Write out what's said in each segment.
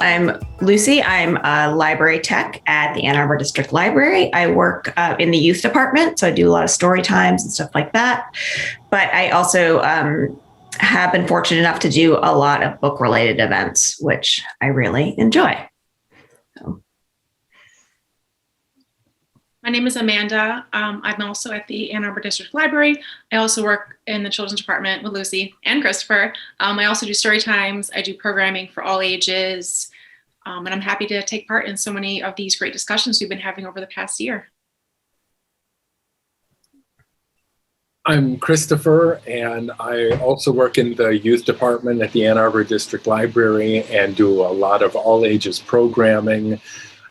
I'm Lucy. I'm a library tech at the Ann Arbor District Library. I work in the youth department, so I do a lot of story times and stuff like that. But I also have been fortunate enough to do a lot of book-related events, which I really enjoy. So. My name is Amanda. I'm also at the Ann Arbor District Library. I also work in the children's department with Lucy and Christopher. I also do story times. I do programming for all ages. And I'm happy to take part in so many of these great discussions we've been having over the past year. I'm Christopher, and I also work in the youth department at the Ann Arbor District Library and do a lot of all ages programming.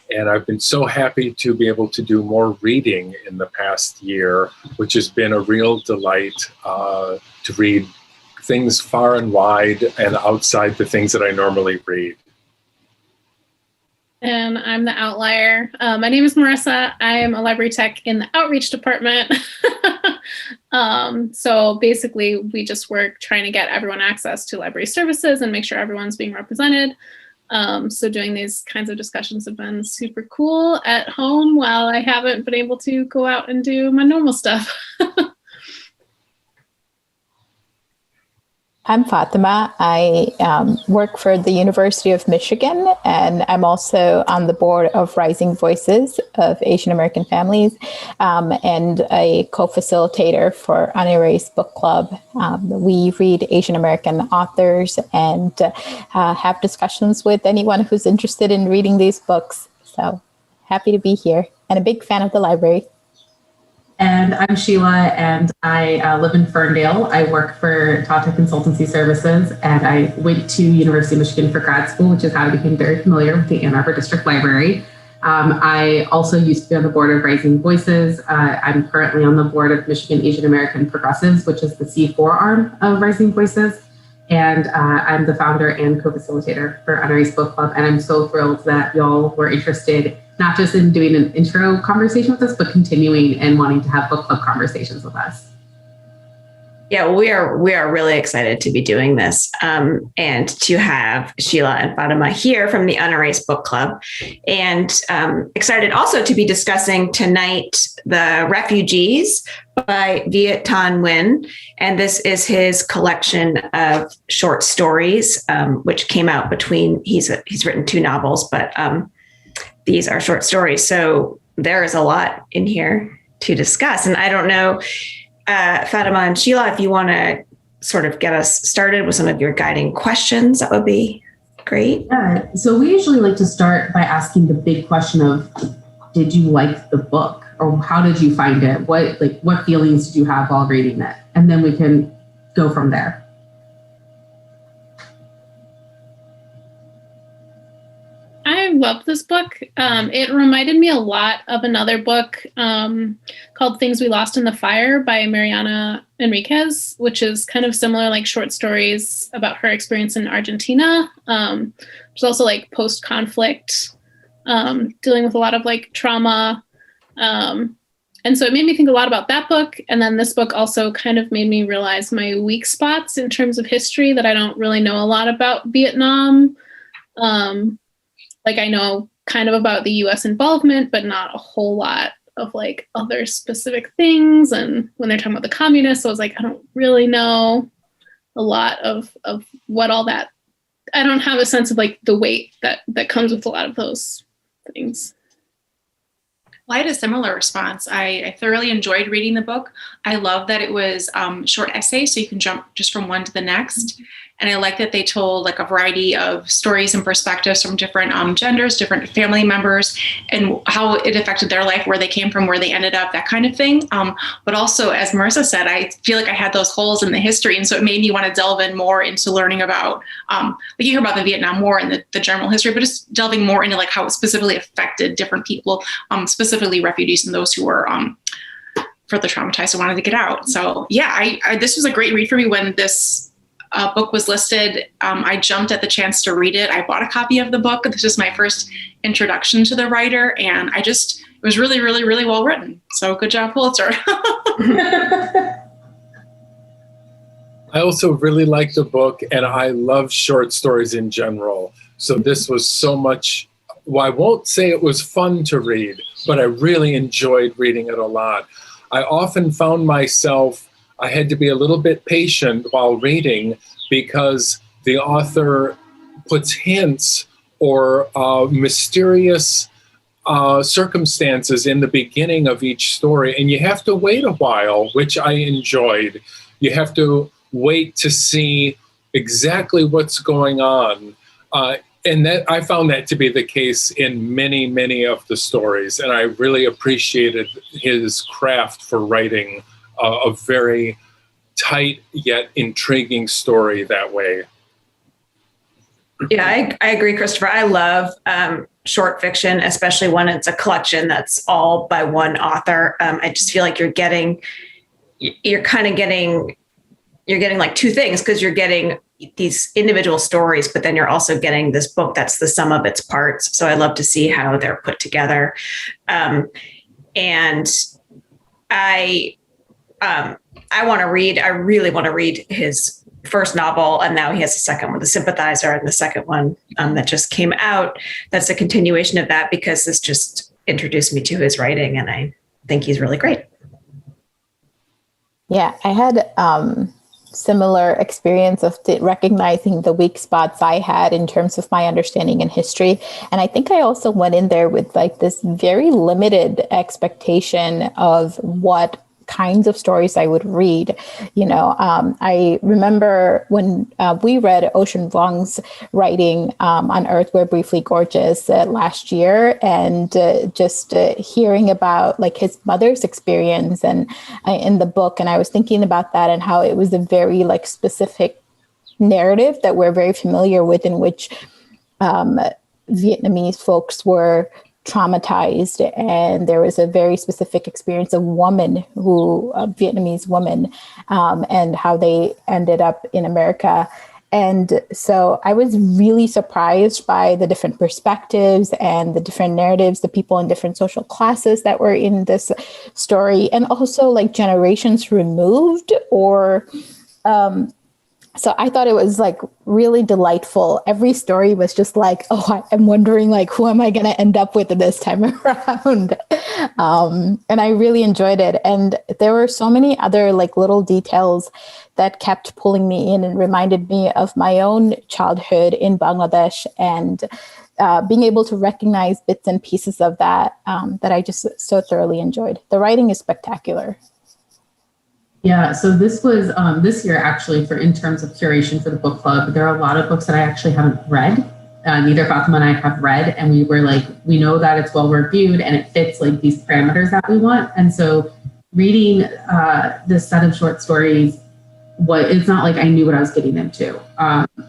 And I've been so happy to be able to do more reading in the past year, which has been a real delight to read things far and wide and outside the things that I normally read. And I'm the outlier. My name is Marissa. I am a library tech in the outreach department. So basically, we just work trying to get everyone access to library services and make sure everyone's being represented. So doing these kinds of discussions have been super cool at home while I haven't been able to go out and do my normal stuff. I'm Fatema. I work for the University of Michigan, and I'm also on the board of Rising Voices of Asian American Families and a co-facilitator for Unerased Book Club. We read Asian American authors and have discussions with anyone who's interested in reading these books. So happy to be here and a big fan of the library. And I'm Sheila, and I live in Ferndale. I work for Tata Consultancy Services, and I went to University of Michigan for grad school, which is how I became very familiar with the Ann Arbor District Library. I also used to be on the board of Rising Voices. I'm currently on the board of Michigan Asian American Progressives, which is the C4 arm of Rising Voices. And I'm the founder and co-facilitator for Unerased Book Club. And I'm so thrilled that y'all were interested not just in doing an intro conversation with us, but continuing and wanting to have book club conversations with us. Yeah, we are really excited to be doing this and to have Sheila and Fatema here from the Unerased Book Club, and excited also to be discussing tonight the Refugees by Viet Thanh Nguyen. And this is his collection of short stories, which came out between, he's written 2 novels, but these are short stories. So there is a lot in here to discuss. And I don't know, Fatema and Sheila, if you want to sort of get us started with some of your guiding questions, that would be great. Yeah. So we usually like to start by asking the big question of, did you like the book? Or how did you find it? What feelings did you have while reading it? And then we can go from there. I love this book. It reminded me a lot of another book called Things We Lost in the Fire by Mariana Enriquez, which is kind of similar, like short stories about her experience in Argentina. There's also like post-conflict, dealing with a lot of like trauma. And so it made me think a lot about that book. And then this book also kind of made me realize my weak spots in terms of history, that I don't really know a lot about Vietnam. Like I know kind of about the US involvement, but not a whole lot of like other specific things. And when they're talking about the communists, I was like, I don't really know a lot of what all that, I don't have a sense of like the weight that comes with a lot of those things. Well, I had a similar response. I thoroughly enjoyed reading the book. I love that it was short essays, so you can jump just from one to the next. And I like that they told like a variety of stories and perspectives from different genders, different family members, and how it affected their life, where they came from, where they ended up, that kind of thing. But also, as Marissa said, I feel like I had those holes in the history. And so it made me want to delve in more into learning about, like you hear about the Vietnam War and the general history, but just delving more into like how it specifically affected different people, specifically refugees and those who were further traumatized and wanted to get out. So yeah, this was a great read for me when this book was listed. I jumped at the chance to read it. I bought a copy of the book. This is my first introduction to the writer, and it was really, really, really well written. So good job, Pulitzer. I also really like the book, and I love short stories in general. So this was so much, well, I won't say it was fun to read, but I really enjoyed reading it a lot. I often found myself, I had to be a little bit patient while reading because the author puts hints or mysterious circumstances in the beginning of each story, and you have to wait a while, which I enjoyed. You have to wait to see exactly what's going on. And that I found that to be the case in many, many of the stories, and I really appreciated his craft for writing a very tight yet intriguing story that way. Yeah, I agree, Christopher. I love short fiction, especially when it's a collection that's all by one author. I just feel like you're getting like two things, because you're getting these individual stories, but then you're also getting this book that's the sum of its parts. So I love to see how they're put together. And I really want to read his first novel, and now he has a second one, The Sympathizer, and the second one that just came out. That's a continuation of that, because this just introduced me to his writing, and I think he's really great. Yeah, I had similar experience of recognizing the weak spots I had in terms of my understanding in history. And I think I also went in there with like this very limited expectation of what kinds of stories I would read. I remember when we read Ocean Vuong's writing on Earth, We're Briefly Gorgeous last year, and just hearing about like his mother's experience and in the book. And I was thinking about that and how it was a very like specific narrative that we're very familiar with, in which Vietnamese folks were traumatized, and there was a very specific experience of Vietnamese woman, and how they ended up in America. And so I was really surprised by the different perspectives and the different narratives, the people in different social classes that were in this story, and also like generations removed or so I thought it was like really delightful. Every story was just like, oh, I'm wondering like, who am I going to end up with this time around? And I really enjoyed it. And there were so many other like little details that kept pulling me in and reminded me of my own childhood in Bangladesh, and being able to recognize bits and pieces of that, that I just so thoroughly enjoyed. The writing is spectacular. Yeah, so this was this year actually in terms of curation for the book club. There are a lot of books that I actually haven't read. Neither Fatema and I have read, and we were like, we know that it's well reviewed and it fits like these parameters that we want. And so reading this set of short stories, it's not like I knew what I was getting into.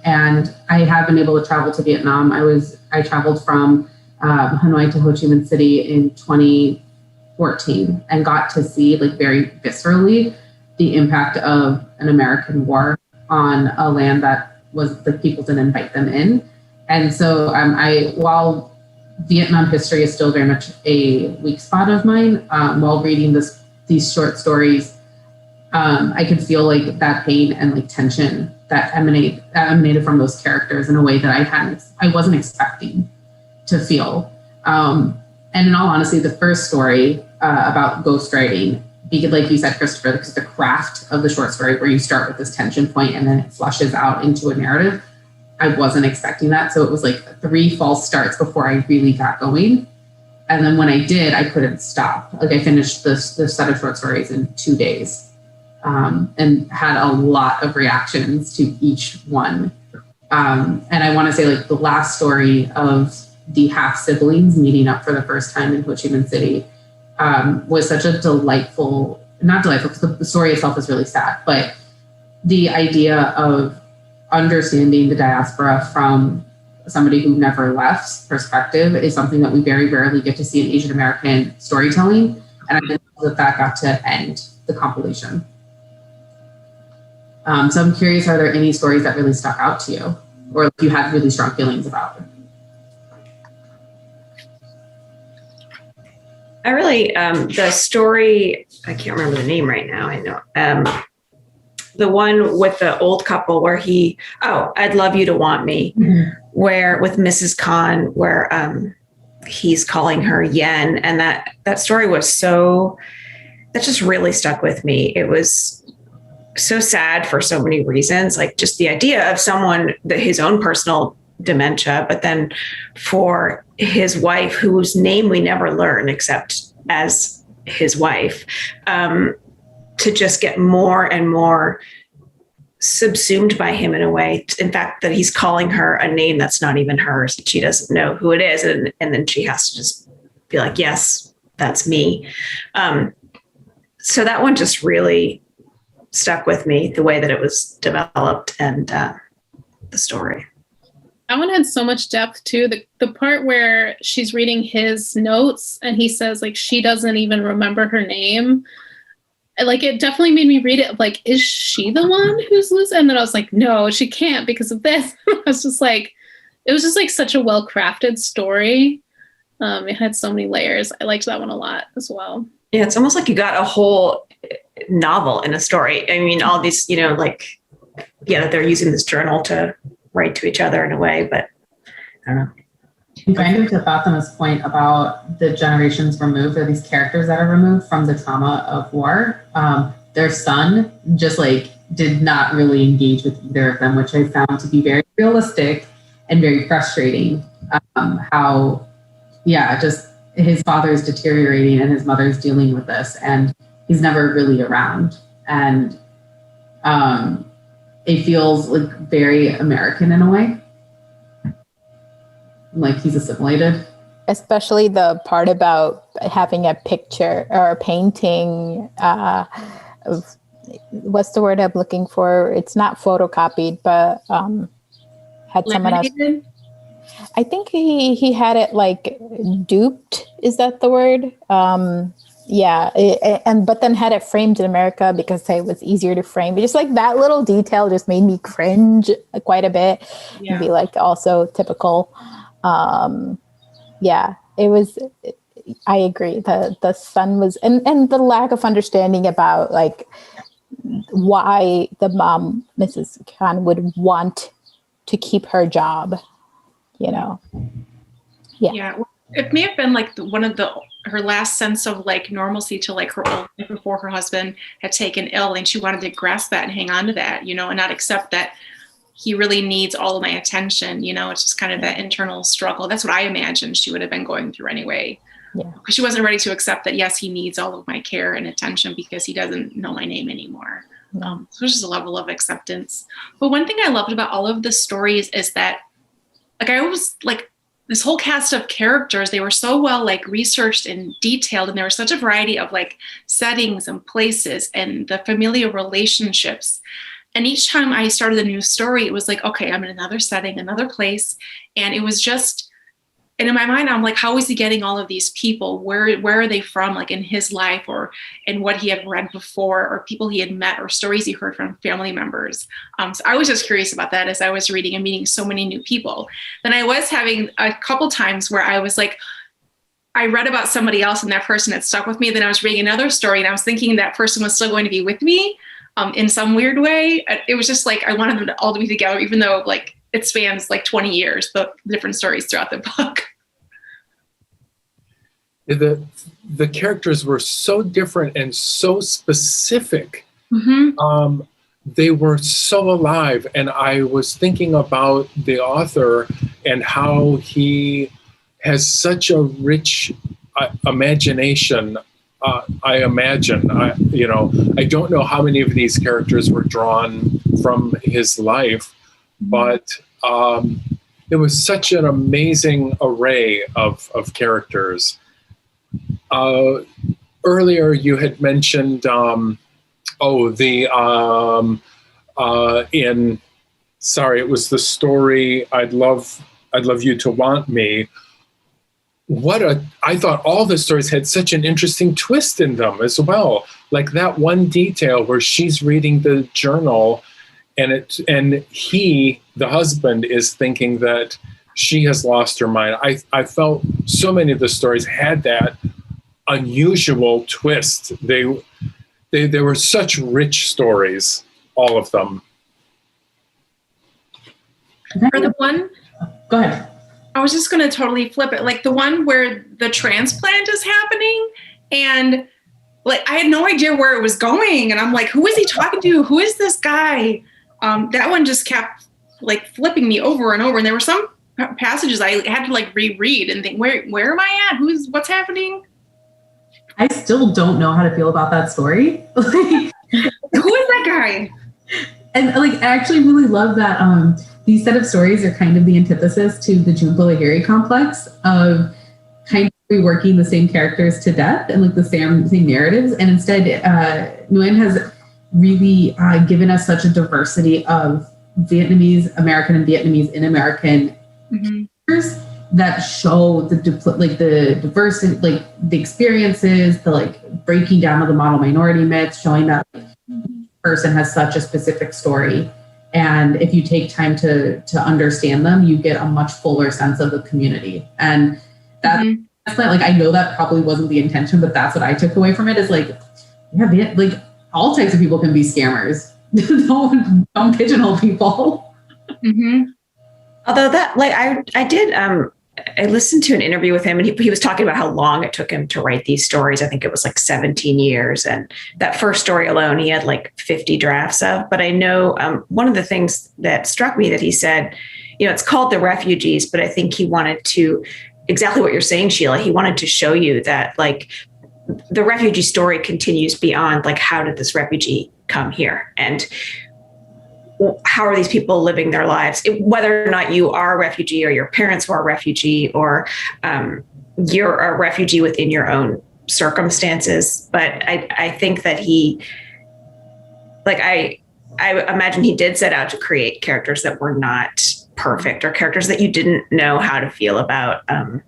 And I have been able to travel to Vietnam. I traveled from Hanoi to Ho Chi Minh City in 2014 and got to see like very viscerally the impact of an American war on a land that was the people didn't invite them in. And so while Vietnam history is still very much a weak spot of mine, while reading these short stories, I could feel like that pain and like tension that emanated from those characters in a way that I wasn't expecting to feel. And in all honesty, the first story about ghostwriting, like you said, Christopher, because the craft of the short story where you start with this tension point and then it flushes out into a narrative, I wasn't expecting that. So it was like 3 false starts before I really got going. And then when I did, I couldn't stop. Like I finished this set of short stories in 2 days, and had a lot of reactions to each one. And I want to say like the last story of the half siblings meeting up for the first time in Ho Chi Minh City was such a not delightful because the story itself is really sad, but the idea of understanding the diaspora from somebody who never left's perspective is something that we very rarely get to see in Asian American storytelling. And I think that got to end the compilation. So I'm curious, are there any stories that really stuck out to you or if you had really strong feelings about? I really, the story, I can't remember the name right now. I know. The one with the old couple where I'd love you to want me, where with Mrs. Khan, where he's calling her Yen, and that story was that just really stuck with me. It was so sad for so many reasons, like just the idea of someone his own personal dementia, but then for his wife, whose name we never learn except as his wife, to just get more and more subsumed by him in a way. In fact, that he's calling her a name that's not even hers, that she doesn't know who it is. And then she has to just be like, yes, that's me. So that one just really stuck with me, the way that it was developed and the story. That one had so much depth too. The part where she's reading his notes and he says like she doesn't even remember her name. Like it definitely made me read it like, is she the one who's losing? And then I was like, no, she can't because of this. I was just like, it was just like such a well-crafted story. It had so many layers. I liked that one a lot as well. Yeah, it's almost like you got a whole novel in a story. I mean, all these, like, yeah, they're using this journal to write to each other in a way, but I don't know. And kind of to Fatema's point about the generations removed, or these characters that are removed from the trauma of war, their son just like did not really engage with either of them, which I found to be very realistic and very frustrating. Just his father is deteriorating and his mother's dealing with this, and he's never really around. And it feels like very American in a way. Like he's assimilated. Especially the part about having a picture or a painting of, what's the word I'm looking for? It's not photocopied, but had someone else. I think he had it like duped. Is that the word? But then had it framed in America because it was easier to frame. But just like that little detail just made me cringe quite a bit. Yeah. And be like also typical. It was, I agree. The son was, and the lack of understanding about like why the mom, Mrs. Khan, would want to keep her job, Yeah. Yeah. It may have been like her last sense of like normalcy to like her old life before her husband had taken ill, and she wanted to grasp that and hang on to that, and not accept that he really needs all of my attention. It's just kind of that internal struggle. That's what I imagined she would have been going through anyway. Yeah. Because she wasn't ready to accept that, yes, he needs all of my care and attention because he doesn't know my name anymore. So there's just a level of acceptance. But one thing I loved about all of the stories is that, like, I was like, this whole cast of characters, they were so well like researched and detailed, and there was such a variety of like settings and places and the familial relationships. And each time I started a new story, it was like, okay, I'm in another setting, another place. And it was just, and in my mind, I'm like, how is he getting all of these people? Where are they from, like in his life, or in what he had read before, or people he had met, or stories he heard from family members? So I was just curious about that as I was reading and meeting so many new people. Then I was having a couple times where I was like, I read about somebody else and that person had stuck with me. Then I was reading another story and I was thinking that person was still going to be with me. In some weird way. It was just like I wanted them all to be together, even though like it spans like 20 years, the different stories throughout the book. The characters were so different and so specific. They were so alive, and I was thinking about the author and how he has such a rich imagination. I imagine, I don't know how many of these characters were drawn from his life, but it was such an amazing array of characters. Earlier you had mentioned, it was the story, I'd love you to want me. I thought all the stories had such an interesting twist in them as well. Like that one detail where she's reading the journal and he, the husband, is thinking that she has lost her mind. I felt so many of the stories had that unusual twist. They were such rich stories, all of them. For the one, Go ahead. I was just going to totally flip it. Like the one where the transplant is happening, and like I had no idea where it was going, and I'm like, who is he talking to? Who is this guy? That one just kept like flipping me over and over. And there were some passages I had to like reread and think, where am I at? What's happening? I still don't know how to feel about that story. Who is that guy? And like, I actually really love that these set of stories are kind of the antithesis to the Jhumpa Lahiri complex of kind of reworking the same characters to death and like the same narratives. And instead, Nguyen has really given us such a diversity of Vietnamese American and Vietnamese in American characters that show the diversity, like the experiences, the like breaking down of the model minority myths, showing that person has such a specific story. And if you take time to understand them, you get a much fuller sense of the community. And that's not like, I know that probably wasn't the intention, but that's what I took away from it is like, yeah, like all types of people can be scammers. Don't pigeonhole people. Although that, like, I listened to an interview with him, and he was talking about how long it took him to write these stories. I think it was like 17 years. And that first story alone, he had like 50 drafts of. But I know one of the things that struck me that he said, it's called The Refugees, but I think he wanted to, exactly what you're saying, Sheila, he wanted to show you that like the refugee story continues beyond like, how did this refugee come here? And how are these people living their lives, whether or not you are a refugee or your parents were a refugee or you're a refugee within your own circumstances. But I think that he, like, I imagine he did set out to create characters that were not perfect or characters that you didn't know how to feel about. And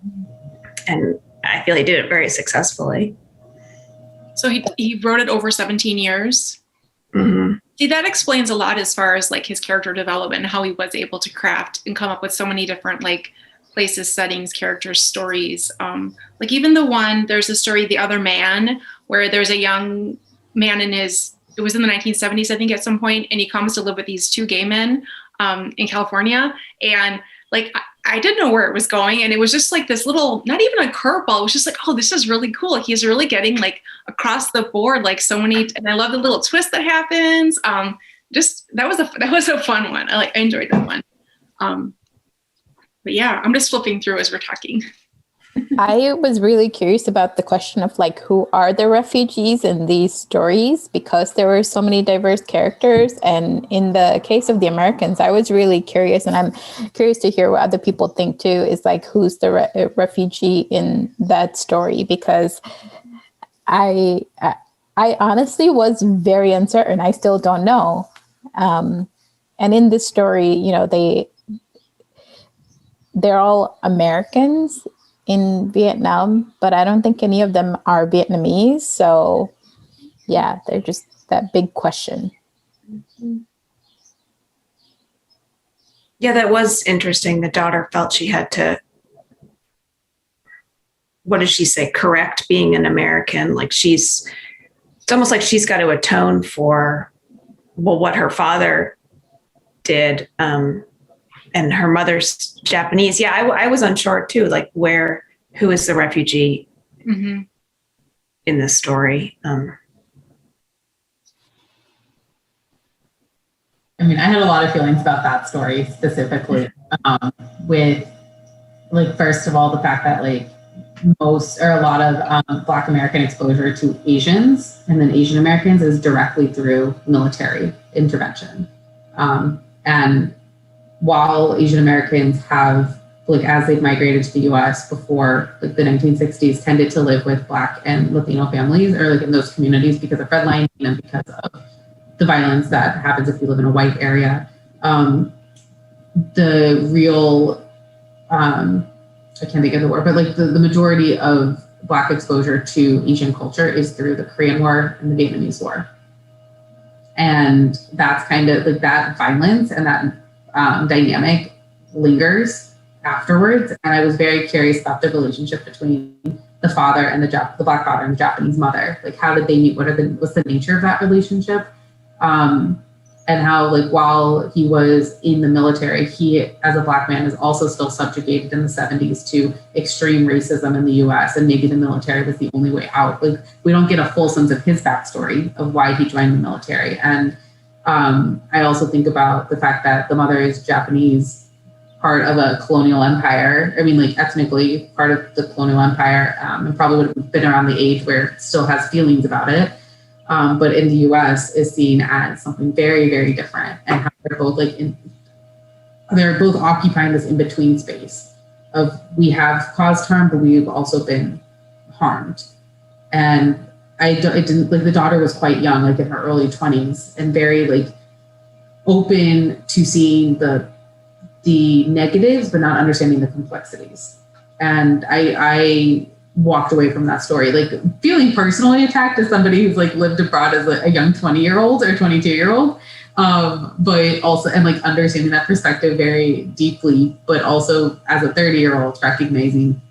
I feel he did it very successfully. So he wrote it over 17 years. See, that explains a lot as far as like his character development and how he was able to craft and come up with so many different like places, settings, characters, stories. Like even there's a story, The Other Man, where there's a young man it was in the 1970s, I think at some point, and he comes to live with these two gay men in California. And like, I didn't know where it was going. And it was just like this little, not even a curveball. It was just like, oh, this is really cool. He's really getting like across the board, like so many, and I love the little twist that happens. That was a fun one. I enjoyed that one. But yeah, I'm just flipping through as we're talking. I was really curious about the question of like, who are the refugees in these stories? Because there were so many diverse characters. And in the case of the Americans, I was really curious, and I'm curious to hear what other people think too, is like, who's the refugee in that story? Because I honestly was very uncertain. I still don't know. And in this story, they're all Americans in Vietnam, but I don't think any of them are Vietnamese. So yeah, they're just that big question. Yeah, that was interesting. The daughter felt she had to, what does she say, correct being an American. Like it's almost like she's got to atone for, well, what her father did. And her mother's Japanese. Yeah, I was unsure too, like who is the refugee in this story? I mean, I had a lot of feelings about that story specifically with, like, first of all, the fact that like most or a lot of Black American exposure to Asians and then Asian Americans is directly through military intervention. And while Asian Americans have, like, as they've migrated to the US before like the 1960s, tended to live with Black and Latino families or like in those communities because of redlining and because of the violence that happens if you live in a white area. The real, I can't think of the word, but like the majority of Black exposure to Asian culture is through the Korean War and the Vietnamese War. And that's kind of like that violence and that dynamic lingers afterwards. And I was very curious about the relationship between the father and the Black father and the Japanese mother. Like, how did they meet? What's the nature of that relationship? And and how like while he was in the military, he as a Black man is also still subjugated in the 70s to extreme racism in the US, and maybe the military was the only way out. Like we don't get a full sense of his backstory of why he joined the military. And I also think about the fact that the mother is Japanese, part of a colonial empire. I mean, like ethnically part of the colonial empire, and probably would have been around the age where it still has feelings about it. But in the US is seen as something very, very different, and how they're both they're both occupying this in-between space of we have caused harm, but we've also been harmed. And I didn't like the daughter was quite young, like in her early 20s, and very like open to seeing the negatives, but not understanding the complexities. And I walked away from that story, like feeling personally attacked as somebody who's like lived abroad as a young 20-year-old or 22-year-old. But also, and like understanding that perspective very deeply, but also as a 30-year-old, recognizing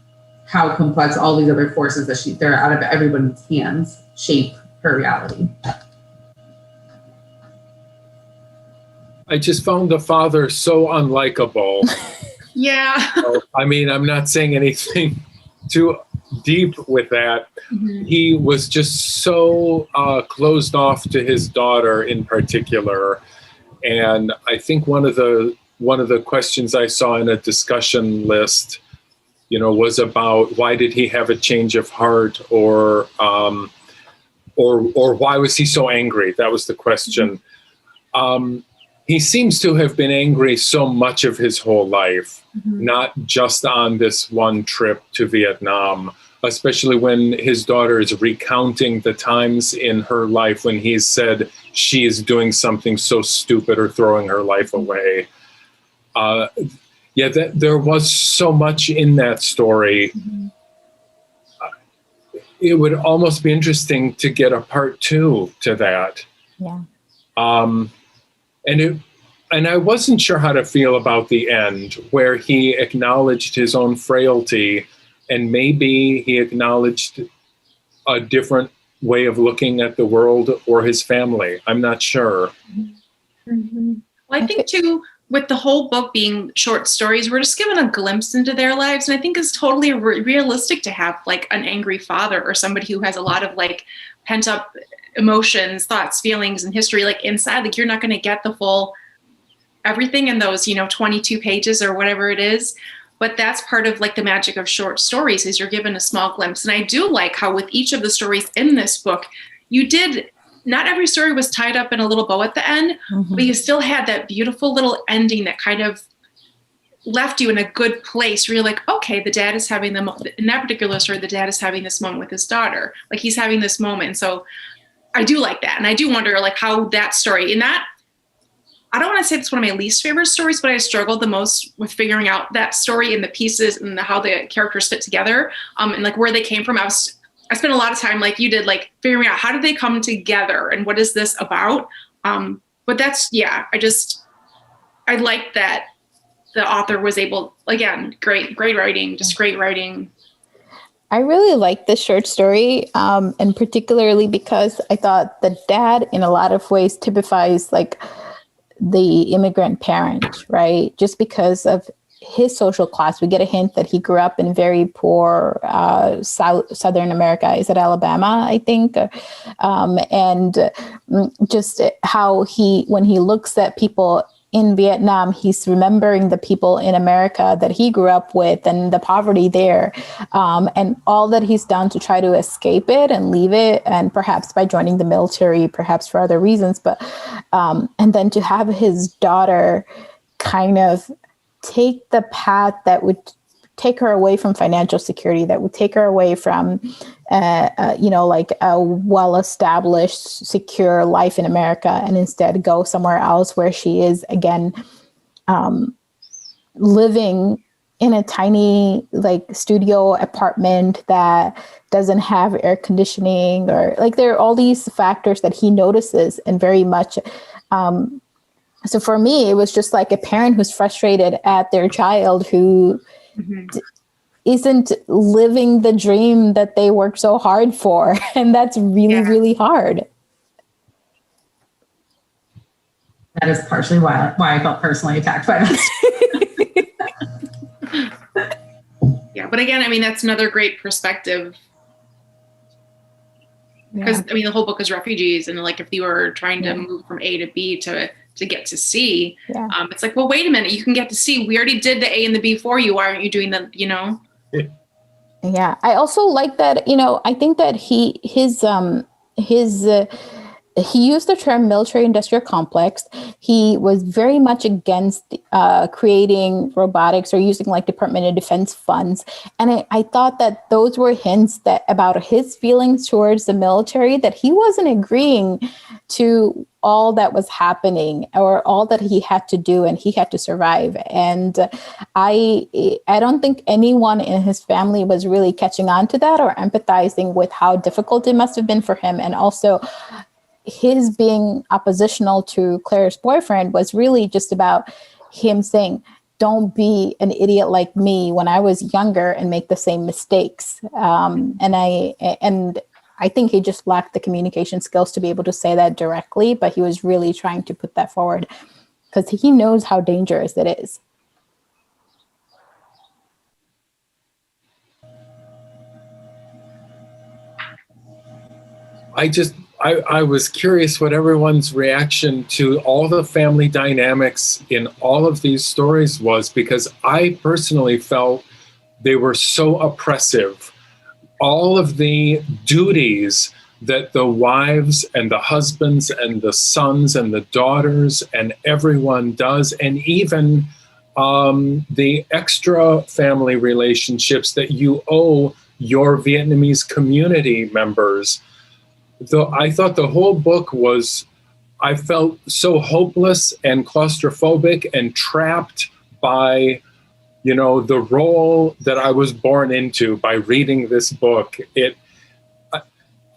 how complex all these other forces that they're out of everybody's hands shape her reality. I just found the father so unlikable. Yeah. I mean, I'm not saying anything too deep with that. Mm-hmm. He was just so closed off to his daughter in particular. And I think one of the questions I saw in a discussion list, was about why did he have a change of heart, or why was he so angry? That was the question. He seems to have been angry so much of his whole life, not just on this one trip to Vietnam, especially when his daughter is recounting the times in her life when he said she is doing something so stupid or throwing her life away. There was so much in that story. It would almost be interesting to get a part 2 to that. Yeah. And I wasn't sure how to feel about the end, where he acknowledged his own frailty, and maybe he acknowledged a different way of looking at the world or his family. I'm not sure. Mm-hmm. Well, I think too, with the whole book being short stories, we're just given a glimpse into their lives. And I think it's totally realistic to have like an angry father or somebody who has a lot of like pent up emotions, thoughts, feelings, and history like inside. Like you're not going to get the full everything in those 22 pages or whatever it is, but that's part of like the magic of short stories, is you're given a small glimpse. And I do like how with each of the stories in this book, not every story was tied up in a little bow at the end, but you still had that beautiful little ending that kind of left you in a good place where you're like, okay, the dad is having in that particular story, the dad is having this moment with his daughter, like he's having this moment. So I do like that. And I do wonder like how that story, and that, I don't want to say it's one of my least favorite stories, but I struggled the most with figuring out that story and the pieces and how the characters fit together, and like where they came from. I spent a lot of time, like you did, like figuring out how did they come together and what is this about. But that's, I like that the author was able, again, great writing, just great writing. I really like this short story, and particularly because I thought the dad in a lot of ways typifies like the immigrant parent, right? Just because of his social class, we get a hint that he grew up in very poor Southern America. Is it Alabama, I think? And just how when he looks at people in Vietnam, he's remembering the people in America that he grew up with and the poverty there, and all that he's done to try to escape it and leave it, and perhaps by joining the military, perhaps for other reasons, but and then to have his daughter kind of take the path that would take her away from financial security, that would take her away from, like a well-established, secure life in America, and instead go somewhere else where she is, again, living in a tiny, like, studio apartment that doesn't have air conditioning, or like there are all these factors that he notices, and very much. So for me, it was just like a parent who's frustrated at their child who isn't living the dream that they worked so hard for. And that's really, really hard. that is partially why I felt personally attacked by that. Yeah, but again, I mean, that's another great perspective. Because I mean, the whole book is refugees, and like if you were trying to move from A to B to get to C, it's like, well, wait a minute, you can get to C. We already did the A and the B for you. Why aren't you doing the, you know? Yeah, I also like that. I think that he used the term military-industrial complex. He was very much against creating robotics or using like Department of Defense funds. And I thought that those were hints that about his feelings towards the military, that he wasn't agreeing to all that was happening or all that he had to do and he had to survive. And I don't think anyone in his family was really catching on to that or empathizing with how difficult it must have been for him. And also, his being oppositional to Claire's boyfriend was really just about him saying, don't be an idiot like me when I was younger and make the same mistakes. And I think he just lacked the communication skills to be able to say that directly, but he was really trying to put that forward because he knows how dangerous it is. I was curious what everyone's reaction to all the family dynamics in all of these stories was, because I personally felt they were so oppressive. All of the duties that the wives and the husbands and the sons and the daughters and everyone does, and even the extra family relationships that you owe your Vietnamese community members. I thought the whole book I felt so hopeless and claustrophobic and trapped by, the role that I was born into by reading this book.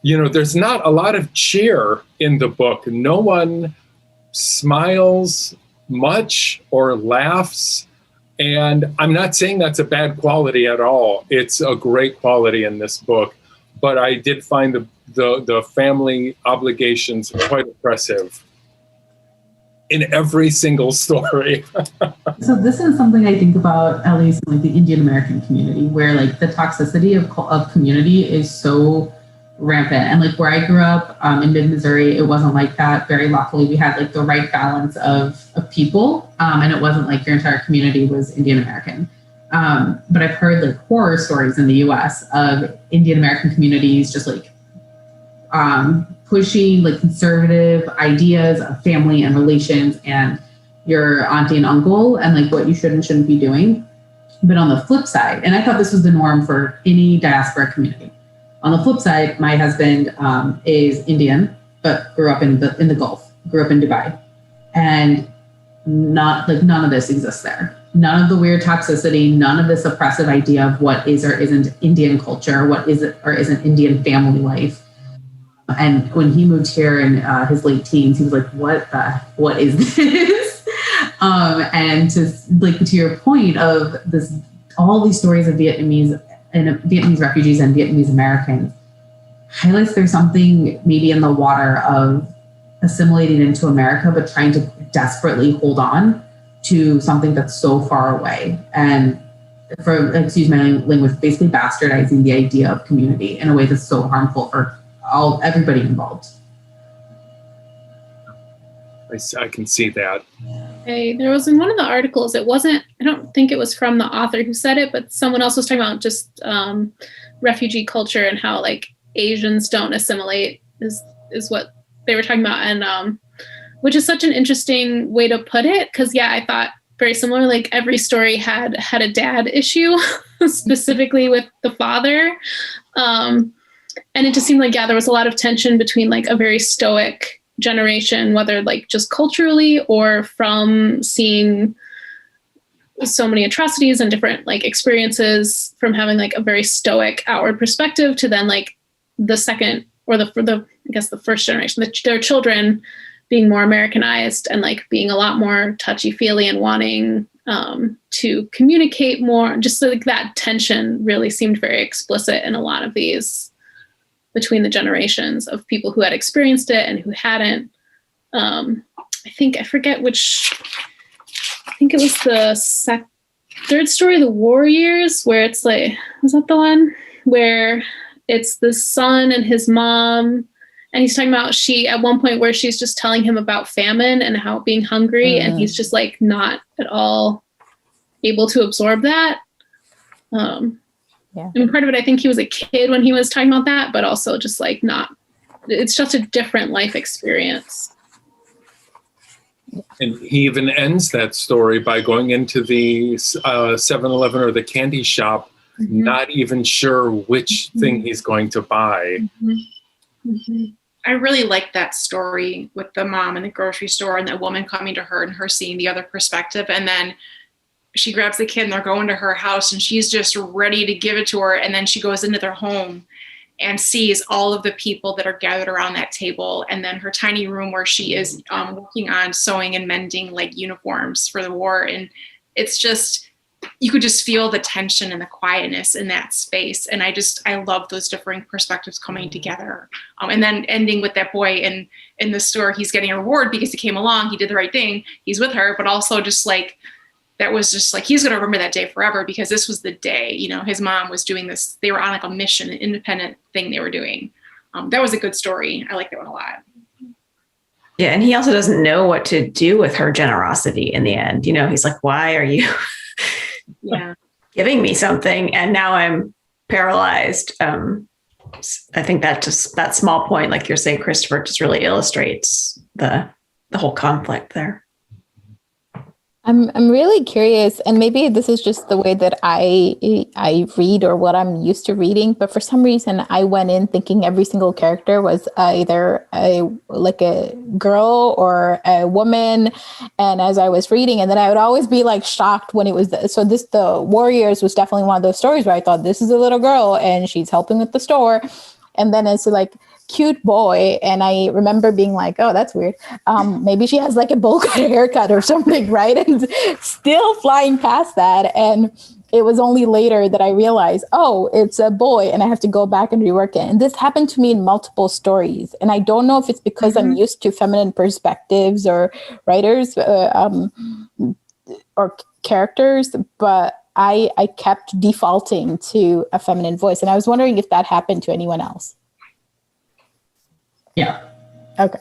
There's not a lot of cheer in the book. No one smiles much or laughs. And I'm not saying that's a bad quality at all. It's a great quality in this book. But I did find the family obligations quite oppressive in every single story. So this is something I think about, at least in like the Indian American community, where like the toxicity of community is so rampant. And like where I grew up in mid-Missouri, it wasn't like that. Very luckily, we had like the right balance of people. And it wasn't like your entire community was Indian American. But I've heard like horror stories in the US of Indian American communities just like pushing like conservative ideas of family and relations and your auntie and uncle and like what you should and shouldn't be doing. But on the flip side, and I thought this was the norm for any diaspora community. On the flip side, my husband is Indian, but grew up in the Gulf, grew up in Dubai, and none of this exists there. None of the weird toxicity, none of this oppressive idea of what is or isn't Indian culture, what is it or isn't Indian family life. And when he moved here in his late teens, he was like, what is this? And to your point of this, all these stories of Vietnamese refugees and Vietnamese Americans highlights there's something maybe in the water of assimilating into America, but trying to desperately hold on to something that's so far away. And excuse my language, basically bastardizing the idea of community in a way that's so harmful for everybody involved. I can see that. There was in one of the articles, I don't think it was from the author who said it, but someone else was talking about just refugee culture and how like Asians don't assimilate is what they were talking about. And which is such an interesting way to put it. Cause I thought very similar, like every story had a dad issue specifically with the father. And it just seemed like, there was a lot of tension between like a very stoic generation, whether like just culturally or from seeing so many atrocities and different like experiences from having like a very stoic outward perspective to then like the second or the first generation, their children being more Americanized and like being a lot more touchy-feely and wanting to communicate more. Just like that tension really seemed very explicit in a lot of these between the generations of people who had experienced it and who hadn't. I forget which, I think it was the third story, The Warriors, where it's like, was that the one where it's the son and his mom, and he's talking about at one point where she's just telling him about famine and how being hungry, and he's just like not at all able to absorb that. And part of it, I think he was a kid when he was talking about that, but also just like it's just a different life experience. And he even ends that story by going into the 7-Eleven or the candy shop, not even sure which thing he's going to buy. I really like that story with the mom in the grocery store and that woman coming to her and her seeing the other perspective. And then she grabs the kid and they're going to her house and she's just ready to give it to her. And then she goes into their home and sees all of the people that are gathered around that table. And then her tiny room where she is working on sewing and mending like uniforms for the war. And it's just, you could just feel the tension and the quietness in that space. And I love those differing perspectives coming together. And then ending with that boy in the store, he's getting a reward because he came along, he did the right thing, he's with her, but also just like, that was just like, he's going to remember that day forever because this was the day, his mom was doing this. They were on like a mission, an independent thing they were doing. That was a good story. I like that one a lot. Yeah. And he also doesn't know what to do with her generosity in the end. He's like, why are you giving me something? And now I'm paralyzed. I think that small point, like you're saying, Christopher, just really illustrates the whole conflict there. I'm really curious, and maybe this is just the way that I read or what I'm used to reading, but for some reason I went in thinking every single character was either a girl or a woman, and as I was reading, and then I would always be like shocked when it was the Warriors was definitely one of those stories where I thought this is a little girl and she's helping with the store, and then it's like cute boy, and I remember being like, oh, that's weird, maybe she has like a bowl cut haircut or something, right? And still flying past that, and it was only later that I realized, oh, it's a boy, and I have to go back and rework it. And this happened to me in multiple stories, and I don't know if it's because I'm used to feminine perspectives or writers or characters, but I kept defaulting to a feminine voice, and I was wondering if that happened to anyone else. Yeah. Okay.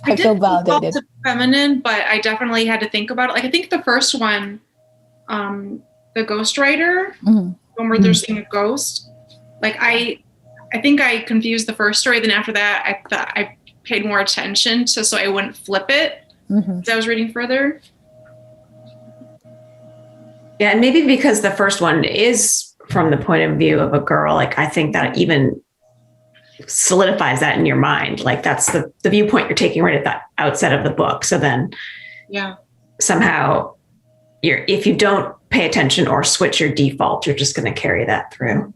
I feel validated. Feminine, but I definitely had to think about it. Like, I think the first one, the ghostwriter, when where they're seeing a ghost, like I think I confused the first story. Then after that, I thought I paid more attention so I wouldn't flip it as I was reading further. Yeah, and maybe because the first one is from the point of view of a girl, like I think that even solidifies that in your mind. Like that's the viewpoint you're taking right at the outset of the book. So then somehow if you don't pay attention or switch your default, you're just going to carry that through.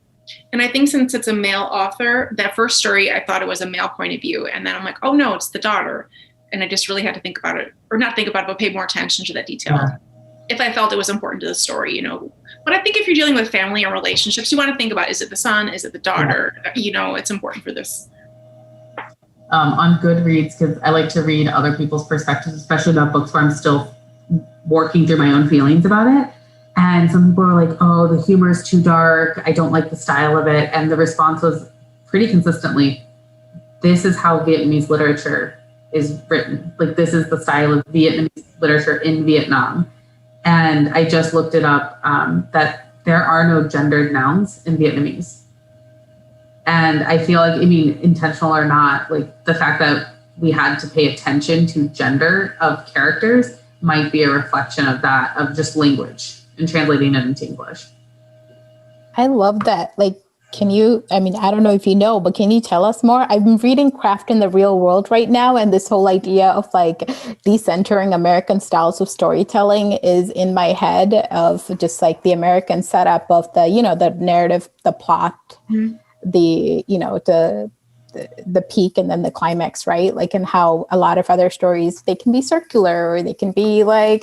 And I think since it's a male author, that first story, I thought it was a male point of view. And then I'm like, oh no, it's the daughter. And I just really had to think about it, or not think about it, but pay more attention to that detail. Yeah. If I felt it was important to the story, But I think if you're dealing with family and relationships, you want to think about, is it the son? Is it the daughter? Yeah. It's important for this. On Goodreads, because I like to read other people's perspectives, especially about books where I'm still working through my own feelings about it. And some people are like, oh, the humor is too dark. I don't like the style of it. And the response was pretty consistently, this is how Vietnamese literature is written. Like, this is the style of Vietnamese literature in Vietnam. And I just looked it up, that there are no gendered nouns in Vietnamese. And I feel like, intentional or not, like the fact that we had to pay attention to gender of characters might be a reflection of that, of just language and translating it into English. I love that. Like, can you, I don't know if you know, but can you tell us more? I've been reading Craft in the Real World right now, and this whole idea of like decentering American styles of storytelling is in my head, of just like the American setup of the, the narrative, the plot, the peak and then the climax, right? Like, and how a lot of other stories, they can be circular, or they can be like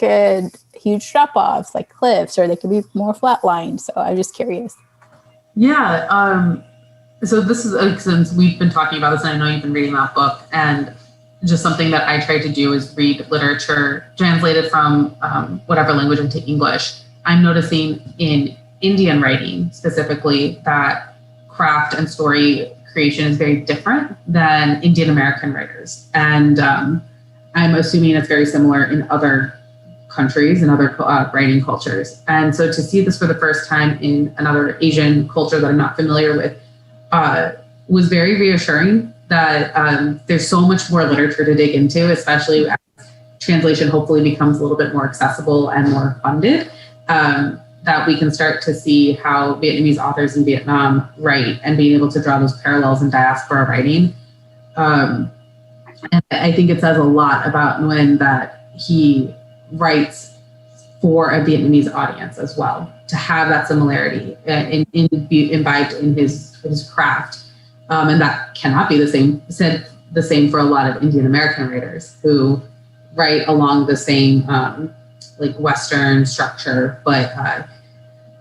huge drop-offs, like cliffs, or they can be more flat lines. So I'm just curious. Yeah. So this is, since we've been talking about this, and I know you've been reading that book, and just something that I try to do is read literature translated from whatever language into English. I'm noticing in Indian writing specifically that craft and story creation is very different than Indian American writers. And I'm assuming it's very similar in other countries and other writing cultures. And so to see this for the first time in another Asian culture that I'm not familiar with was very reassuring that there's so much more literature to dig into, especially as translation hopefully becomes a little bit more accessible and more funded, that we can start to see how Vietnamese authors in Vietnam write and being able to draw those parallels in diaspora writing. And I think it says a lot about Nguyen that he writes for a Vietnamese audience as well, to have that similarity imbibed in his craft. And that cannot be said the same for a lot of Indian American writers who write along the same like Western structure. But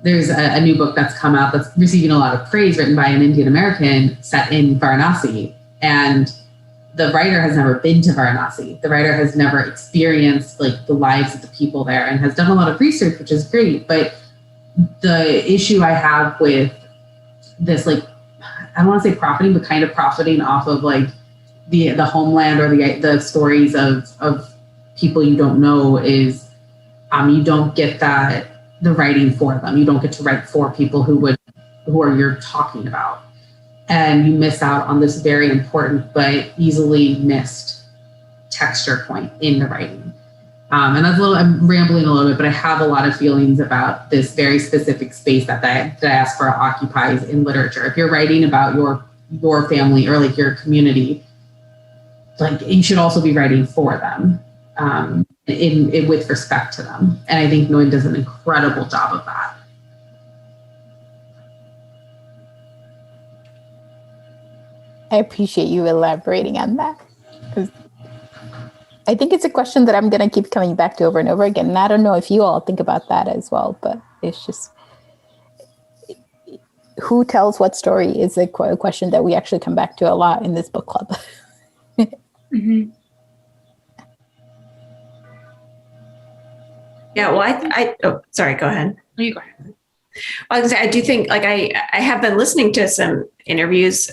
there's a new book that's come out that's receiving a lot of praise, written by an Indian American set in Varanasi. And the writer has never been to Varanasi. The writer has never experienced like the lives of the people there and has done a lot of research, which is great. But the issue I have with this, like, I don't want to say profiting, but kind of profiting off of like the homeland or the stories of people you don't know is you don't get the writing for them. You don't get to write for people who are you're talking about. And you miss out on this very important but easily missed texture point in the writing. And that's I'm rambling a little bit, but I have a lot of feelings about this very specific space that the diaspora occupies in literature. If you're writing about your family or like your community, like you should also be writing for them with respect to them. And I think Nguyen does an incredible job of that. I appreciate you elaborating on that, because I think it's a question that I'm going to keep coming back to over and over again. And I don't know if you all think about that as well, but it's just, who tells what story is a question that we actually come back to a lot in this book club. Mm-hmm. Yeah, well, sorry, go ahead. No, you go ahead. Well, I was gonna say, I do think, like, I have been listening to some interviews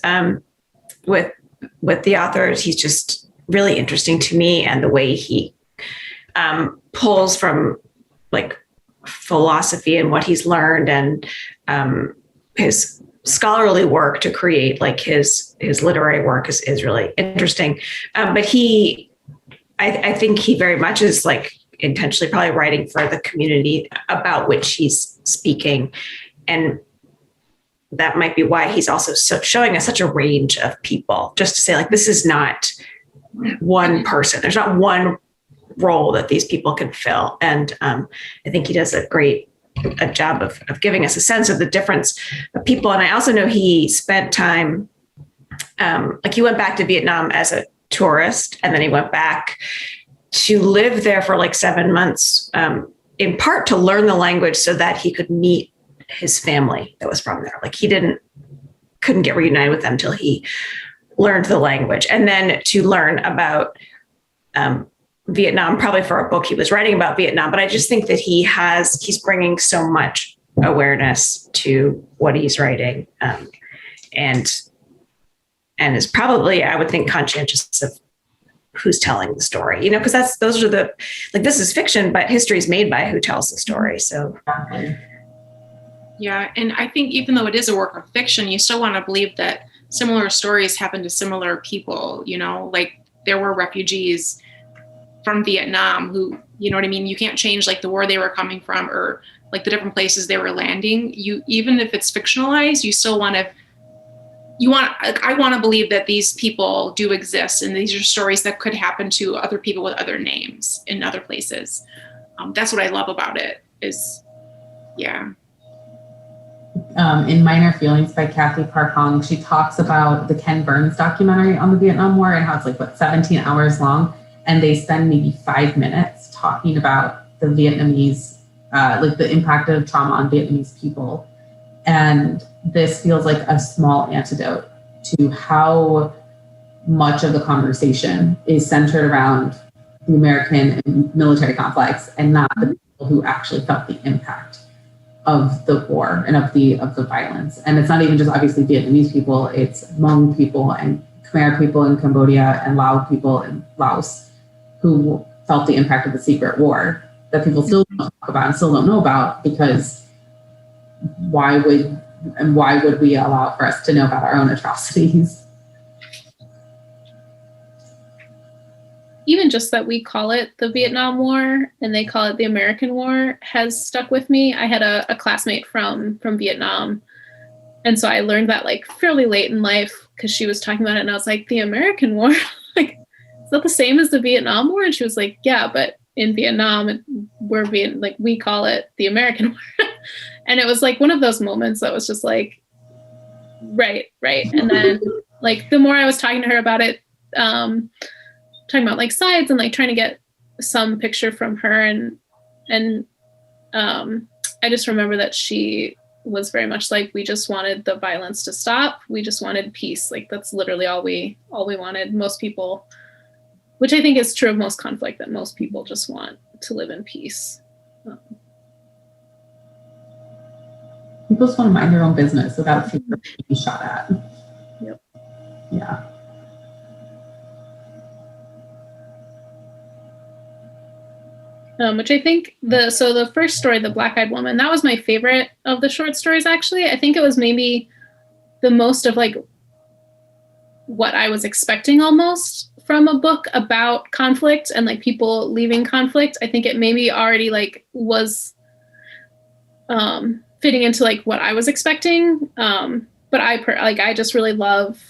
with the authors. He's just really interesting to me, and the way he pulls from like philosophy and what he's learned and his scholarly work to create like his literary work is really interesting. But I think he very much is like intentionally probably writing for the community about which he's speaking. And that might be why he's also showing us such a range of people, just to say like, this is not one person. There's not one role that these people can fill. And I think he does a great job of giving us a sense of the difference of people. And I also know he spent time, like he went back to Vietnam as a tourist, and then he went back to live there for like 7 months, in part to learn the language so that he could meet his family that was from there. Like he couldn't get reunited with them until he learned the language, and then to learn about Vietnam, probably for a book he was writing about Vietnam. But I just think that he's bringing so much awareness to what he's writing, and is probably, I would think, conscientious of who's telling the story, because those are this is fiction, but history is made by who tells the story. So. Yeah. And I think even though it is a work of fiction, you still want to believe that similar stories happen to similar people, like there were refugees from Vietnam who, you know what I mean? You can't change like the war they were coming from or like the different places they were landing. Even if it's fictionalized, you still I want to believe that these people do exist, and these are stories that could happen to other people with other names in other places. That's what I love about it is, yeah. In Minor Feelings by Kathy Park Hong, she talks about the Ken Burns documentary on the Vietnam War and how it's like 17 hours long, and they spend maybe 5 minutes talking about the Vietnamese, like the impact of trauma on Vietnamese people. And this feels like a small antidote to how much of the conversation is centered around the American and military conflicts and not the people who actually felt the impact of the war and of the violence. And it's not even just obviously Vietnamese people, it's Hmong people and Khmer people in Cambodia and Lao people in Laos who felt the impact of the secret war that people still don't talk about and still don't know about, because why would we allow for us to know about our own atrocities? Even just that we call it the Vietnam War and they call it the American War has stuck with me. I had a classmate from Vietnam. And so I learned that like fairly late in life because she was talking about it and I was like, the American War? Like, is that the same as the Vietnam War? And she was like, yeah, but in Vietnam, we call it the American War. And it was like one of those moments that was just like, right. And then like the more I was talking to her about it, talking about like sides and like trying to get some picture from her and I just remember that she was very much like, we just wanted the violence to stop. We just wanted peace. Like that's literally all we wanted. Most people, which I think is true of most conflict, that most people just want to live in peace. People just want to mind their own business without fear of being shot at. Yep. Yeah. Which I think the first story, The Black-Eyed Woman, that was my favorite of the short stories, actually. I think it was maybe the most of like what I was expecting almost from a book about conflict and like people leaving conflict. I think it maybe already like was fitting into like what I was expecting. But I just really love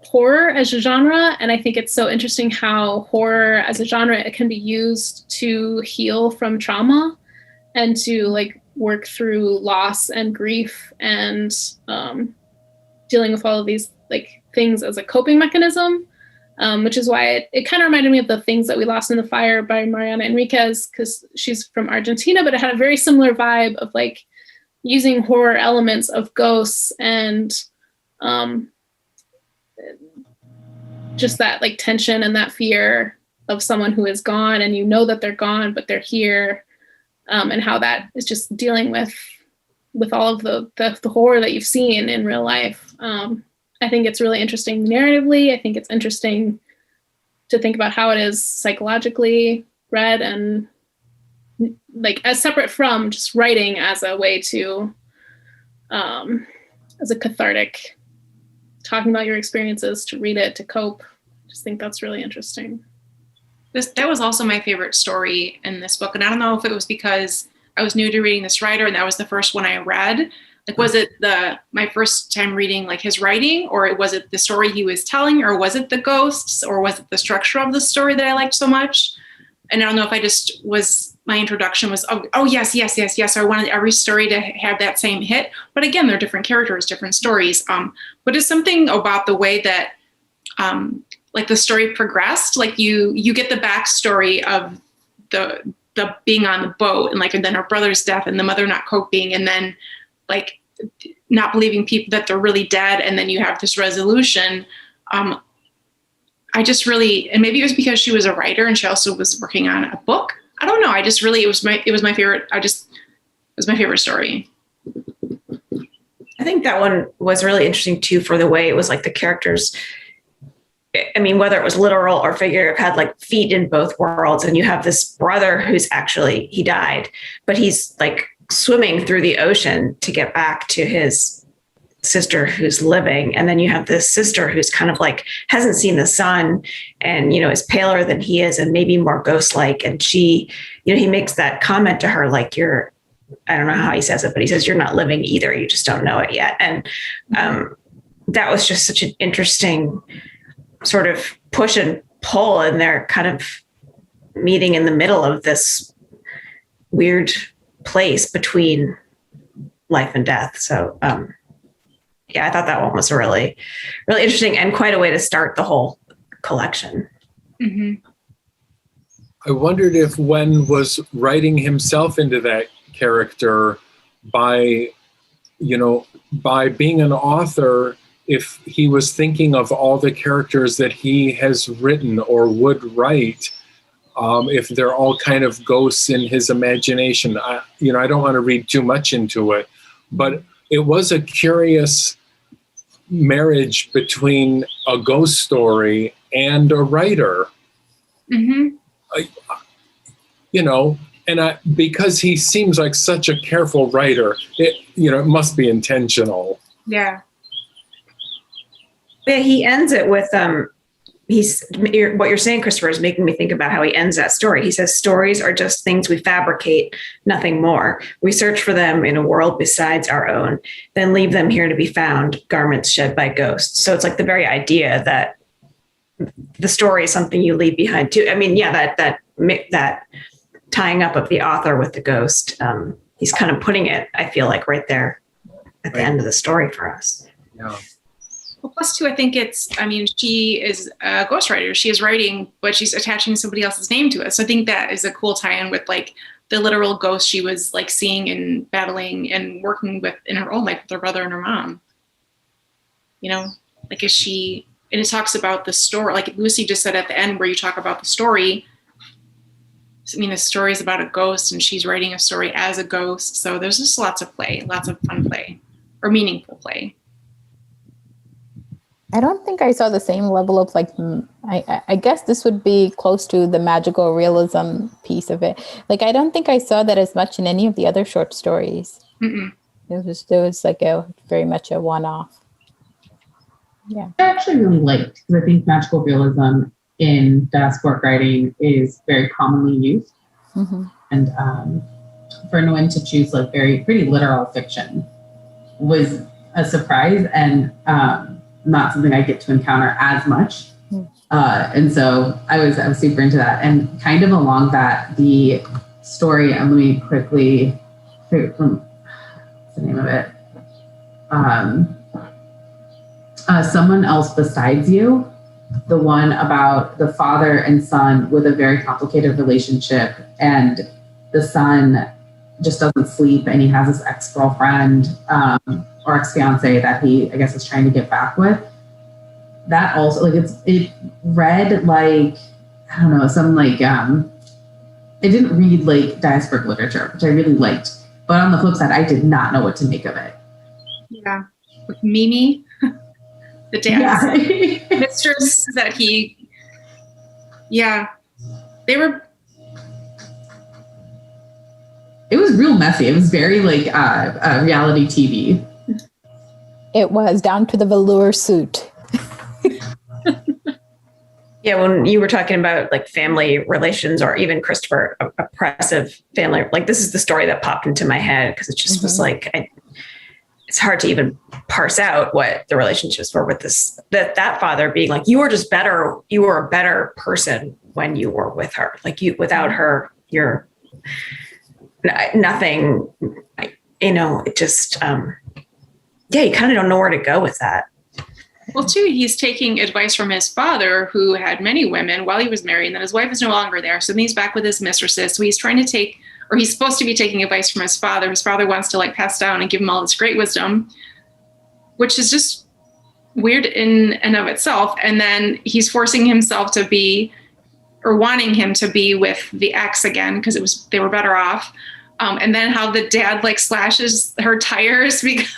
horror as a genre, and I think it's so interesting how horror as a genre, it can be used to heal from trauma and to like work through loss and grief and dealing with all of these like things as a coping mechanism, which is why it kind of reminded me of The Things That We Lost in the Fire by Mariana Enriquez, because she's from Argentina, but it had a very similar vibe of like using horror elements of ghosts and just that like tension and that fear of someone who is gone and you know that they're gone, but they're here, and how that is just dealing with all of the horror that you've seen in real life. I think it's really interesting narratively. I think it's interesting to think about how it is psychologically read and like as separate from just writing as a way to, as a cathartic, talking about your experiences, to read it, to cope. I just think that's really interesting. That was also my favorite story in this book. And I don't know if it was because I was new to reading this writer and that was the first one I read. Like, was it my first time reading like his writing, or was it the story he was telling, or was it the ghosts, or was it the structure of the story that I liked so much? And I don't know if my introduction was, oh yes. I wanted every story to have that same hit. But again, they're different characters, different stories. But it's something about the way that like the story progressed. Like you get the backstory of the being on the boat, and then her brother's death and the mother not coping, and then like not believing people that they're really dead. And then you have this resolution. I just really, and maybe it was because she was a writer and she also was working on a book. I don't know. It was my favorite. It was my favorite story. I think that one was really interesting too, for the way it was like the characters. I mean, whether it was literal or figurative, had like feet in both worlds. And you have this brother who's actually, he died, but he's like swimming through the ocean to get back to his sister who's living. And then you have this sister who's kind of like hasn't seen the sun and, is paler than he is and maybe more ghost-like. And she, he makes that comment to her, like, I don't know how he says it, but he says, you're not living either. You just don't know it yet. And that was just such an interesting sort of push and pull, and they're kind of meeting in the middle of this weird place between life and death. So, yeah, I thought that one was really, really interesting and quite a way to start the whole collection. Mm-hmm. I wondered if Nguyen was writing himself into that character by being an author. if he was thinking of all the characters that he has written or would write, if they're all kind of ghosts in his imagination. I don't want to read too much into it, but it was a curious marriage between a ghost story and a writer. Mm-hmm. Because he seems like such a careful writer, it must be intentional. Yeah. Yeah, he ends it with what you're saying, Christopher, is making me think about how he ends that story. He says, stories are just things we fabricate, nothing more. We search for them in a world besides our own, then leave them here to be found, garments shed by ghosts. So it's like the very idea that the story is something you leave behind too. I mean, yeah, that tying up of the author with the ghost, he's kind of putting it, I feel like, right there at the end of the story for us. Yeah. Well, plus two, I think she is a ghostwriter. She is writing, but she's attaching somebody else's name to it. So I think that is a cool tie-in with like the literal ghost she was like seeing and battling and working with in her own life with her brother and her mom. Like and it talks about the story, like Lucy just said at the end where you talk about the story. The story is about a ghost and she's writing a story as a ghost. So there's just lots of play, lots of fun play or meaningful play. I don't think I saw the same level of I guess this would be close to the magical realism piece of it. Like, I don't think I saw that as much in any of the other short stories. Mm-mm. It was like very much a one-off. Yeah. I actually really liked, because I think magical realism in diasporic writing is very commonly used. Mm-hmm. And for Nguyen to choose like pretty literal fiction was a surprise and not something I get to encounter as much. And so I was super into that. And kind of along that, the story, let me quickly, what's the name of it? Someone Else Besides You, the one about the father and son with a very complicated relationship, and the son just doesn't sleep, and he has this ex-girlfriend or ex-fiance that he, I guess, is trying to get back with. That also, like, it read like, I don't know, some like, it didn't read like diasporic literature, which I really liked. But on the flip side, I did not know what to make of it. Yeah. With Mimi, the dad's mistress that they were. It was real messy. It was very like reality TV. It was down to the velour suit. Yeah, when you were talking about like family relations or even Christopher, oppressive family, like this is the story that popped into my head because it just was like, it's hard to even parse out what the relationships were with that father being like, you were just better. You were a better person when you were with her. Like without her, you're nothing, it just, you kind of don't know where to go with that. Well, too, he's taking advice from his father, who had many women while he was married, and then his wife is no longer there. So then he's back with his mistresses. So he's trying to he's supposed to be taking advice from his father. His father wants to like pass down and give him all this great wisdom, which is just weird in and of itself. And then he's forcing himself to be, or wanting him to be with the ex again, because they were better off. And then how the dad like slashes her tires because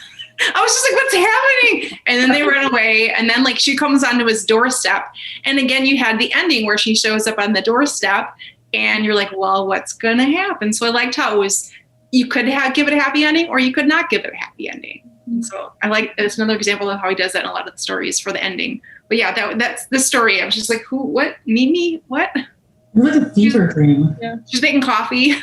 I was just like, what's happening? And then they run away. And then like she comes onto his doorstep. And again, you had the ending where she shows up on the doorstep and you're like, well, what's going to happen? So I liked how it was, you could give it a happy ending or you could not give it a happy ending. And so it's another example of how he does that in a lot of the stories for the ending. But yeah, that's the story. I was just like, who, what, Mimi, what? It was like a fever dream. Yeah. She's making coffee.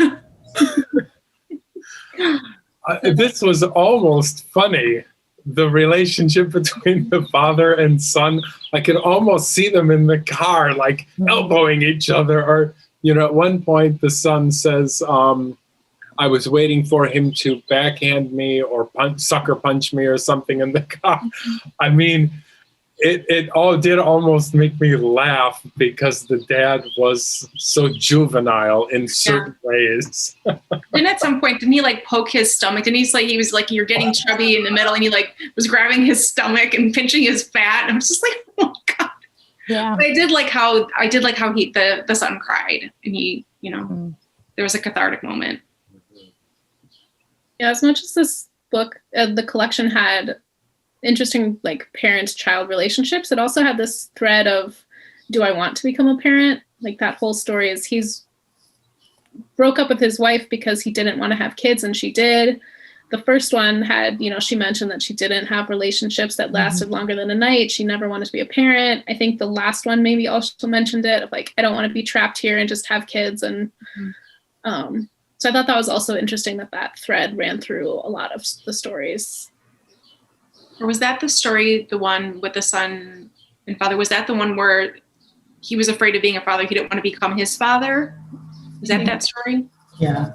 This was almost funny, the relationship between the father and son. I could almost see them in the car, like elbowing each other. Or, at one point the son says, I was waiting for him to backhand me or sucker punch me or something in the car. I mean, it all did almost make me laugh because the dad was so juvenile in certain ways. Then at some point, didn't he like poke his stomach? And he was like, you're getting chubby in the middle, and he like was grabbing his stomach and pinching his fat. And I was just like, oh God. Yeah. But I did like how the son cried, and he, there was a cathartic moment. Yeah, as much as this book, the collection had interesting like parent-child relationships, it also had this thread of, do I want to become a parent? Like that whole story is he's broke up with his wife because he didn't want to have kids, and she did. The first one had, she mentioned that she didn't have relationships that lasted longer than a night. She never wanted to be a parent. I think the last one maybe also mentioned it of like, I don't want to be trapped here and just have kids. And so I thought that was also interesting that thread ran through a lot of the stories. Or was that the story, the one with the son and father? Was that the one where he was afraid of being a father? He didn't want to become his father? Is that story? Yeah.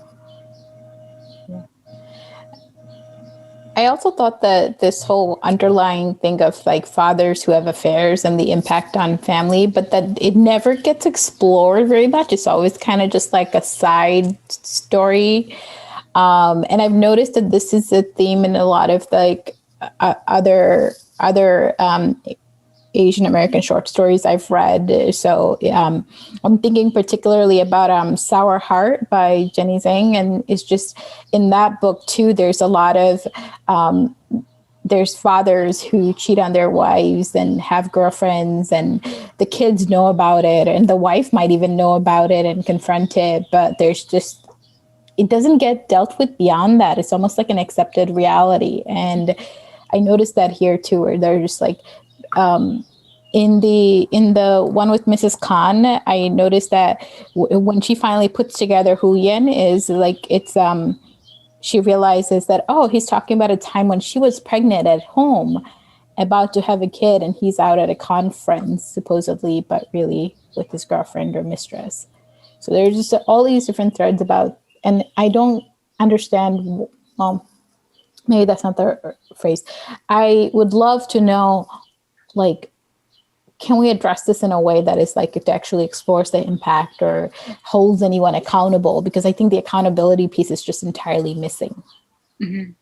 I also thought that this whole underlying thing of like fathers who have affairs and the impact on family, but that it never gets explored very much. It's always kind of just like a side story. And I've noticed that this is a theme in a lot of like other Asian American short stories I've read. So I'm thinking particularly about Sour Heart by Jenny Zhang. And it's just in that book too, there's a lot of, there's fathers who cheat on their wives and have girlfriends, and the kids know about it, and the wife might even know about it and confront it. But there's just, it doesn't get dealt with beyond that. It's almost like an accepted reality. And I noticed that here too, where they're just like, in the one with Mrs. Khan, I noticed that when she finally puts together who Yen is, like it's she realizes that, oh, he's talking about a time when she was pregnant at home, about to have a kid, and he's out at a conference supposedly, but really with his girlfriend or mistress. So there's just all these different threads about, and I don't understand. Maybe that's not the phrase. I would love to know, like, can we address this in a way that is like it actually explores the impact or holds anyone accountable? Because I think the accountability piece is just entirely missing. Mm-hmm.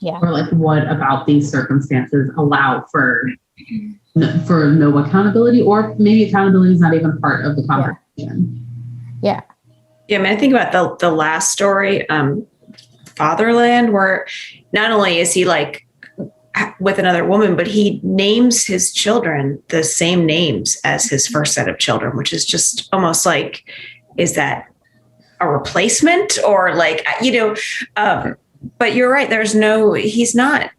Yeah. Or like, what about these circumstances allow for no accountability, or maybe accountability is not even part of the conversation. Yeah. Yeah. I mean, I think about the last story, Fatherland, where not only is he like with another woman, but he names his children the same names as his first set of children, which is just almost like, is that a replacement or like, but you're right. He's not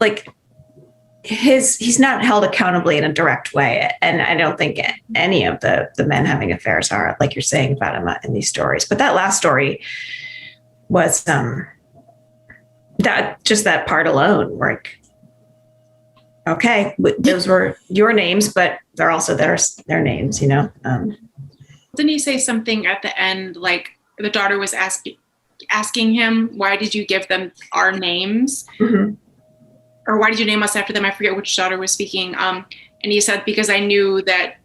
like he's not held accountably in a direct way. And I don't think any of the men having affairs are, like you're saying, Fatema, in these stories. But that last story was, that part alone, like, okay, those were your names, but they're also their names, Didn't he say something at the end, like the daughter was asking him, why did you give them our names? Mm-hmm. Or why did you name us after them? I forget which daughter was speaking. And he said, because I knew that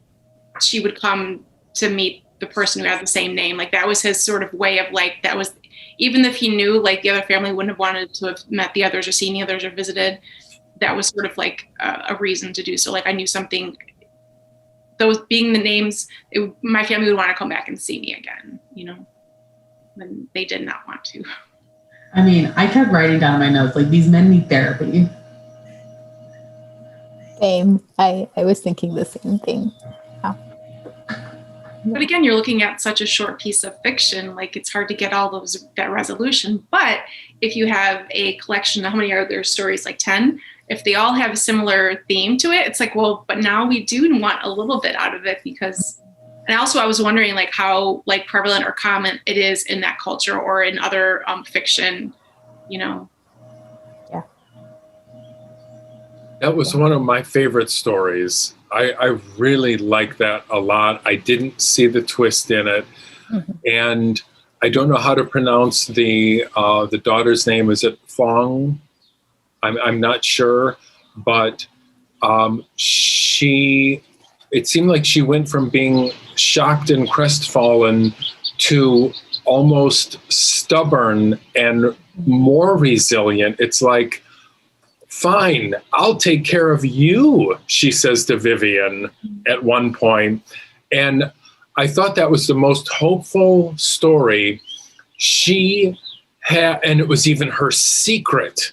she would come to meet the person who had the same name. Like that was his sort of way of like, that was, even if he knew like the other family wouldn't have wanted to have met the others or seen the others or visited, that was sort of like a reason to do so. Like I knew something, those being the names, my family would want to come back and see me again, when they did not want to. I mean, I kept writing down my notes, like these men need therapy. Same. I was thinking the same thing. But again, you're looking at such a short piece of fiction, like it's hard to get all that resolution. But if you have a collection, how many are there stories? Like 10? If they all have a similar theme to it, it's like, well, but now we do want a little bit out of it because, and also I was wondering like how like prevalent or common it is in that culture or in other fiction, Yeah. That was one of my favorite stories. I really like that a lot. I didn't see the twist in it. Mm-hmm. And I don't know how to pronounce the daughter's name. Is it Fong? I'm not sure. But it seemed like she went from being shocked and crestfallen to almost stubborn and more resilient. It's like, fine, I'll take care of you, she says to Vivian at one point. And I thought that was the most hopeful story. She had, and it was even her secret,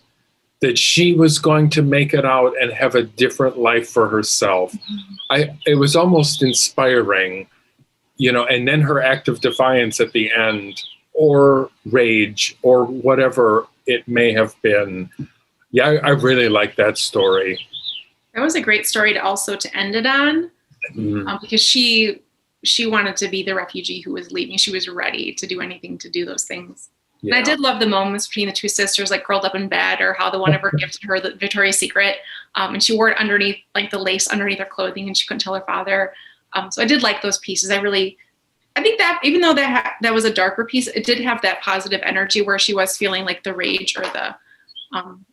that she was going to make it out and have a different life for herself. It was almost inspiring, and then her act of defiance at the end, or rage, or whatever it may have been. Yeah, I really like that story. That was a great story to end it on, because she wanted to be the refugee who was leaving. She was ready to do anything to do those things. Yeah. And I did love the moments between the two sisters, like curled up in bed, or how the one of her gifted her the Victoria's Secret, and she wore it underneath, like the lace underneath her clothing, and she couldn't tell her father. So I did like those pieces. I think that even though that was a darker piece, it did have that positive energy where she was feeling like the rage or the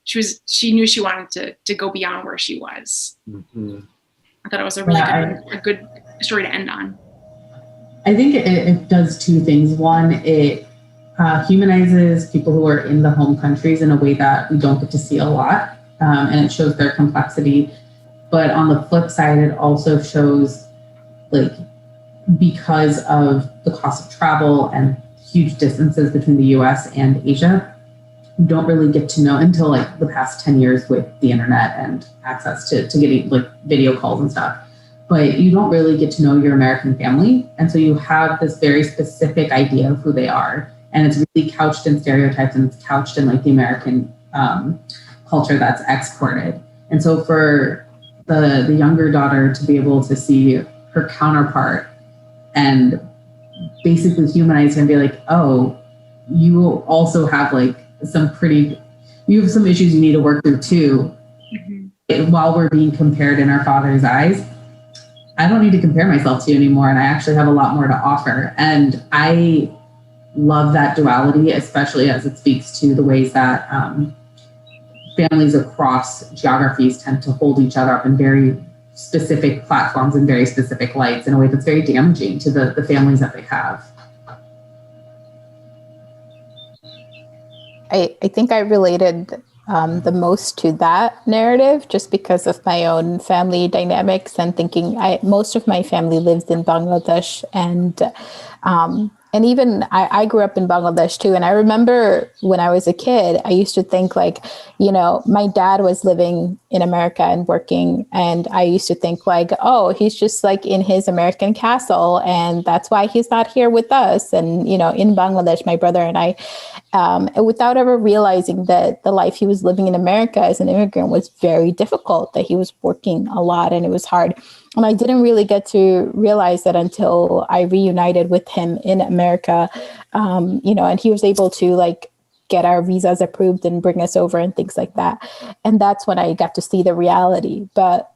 she knew she wanted to go beyond where she was. Mm-hmm. I thought it was a really good story to end on. I think it does two things. One, it humanizes people who are in the home countries in a way that we don't get to see a lot, and it shows their complexity. But on the flip side, it also shows, like, because of the cost of travel and huge distances between the US and Asia, you don't really get to know until like the past 10 years with the internet and access to getting like video calls and stuff. But you don't really get to know your American family. And so you have this very specific idea of who they are. And it's really couched in stereotypes, and it's couched in like the American culture that's exported. And so for the younger daughter to be able to see her counterpart and basically humanize her and be like, oh, you also have like you have some issues you need to work through too. Mm-hmm. While we're being compared in our father's eyes, I don't need to compare myself to you anymore. And I actually have a lot more to offer. And I love that duality, especially as it speaks to the ways that families across geographies tend to hold each other up in very specific platforms and very specific lights in a way that's very damaging to the families that they have. I think I related the most to that narrative just because of my own family dynamics and thinking most of my family lives in Bangladesh, and even I grew up in Bangladesh too. And I remember when I was a kid, I used to think like, my dad was living in America and working. And I used to think like, oh, he's just like in his American castle. And that's why he's not here with us. And, in Bangladesh, my brother and I, without ever realizing that the life he was living in America as an immigrant was very difficult, that he was working a lot and it was hard. And I didn't really get to realize that until I reunited with him in America, and he was able to like get our visas approved and bring us over and things like that. And that's when I got to see the reality. But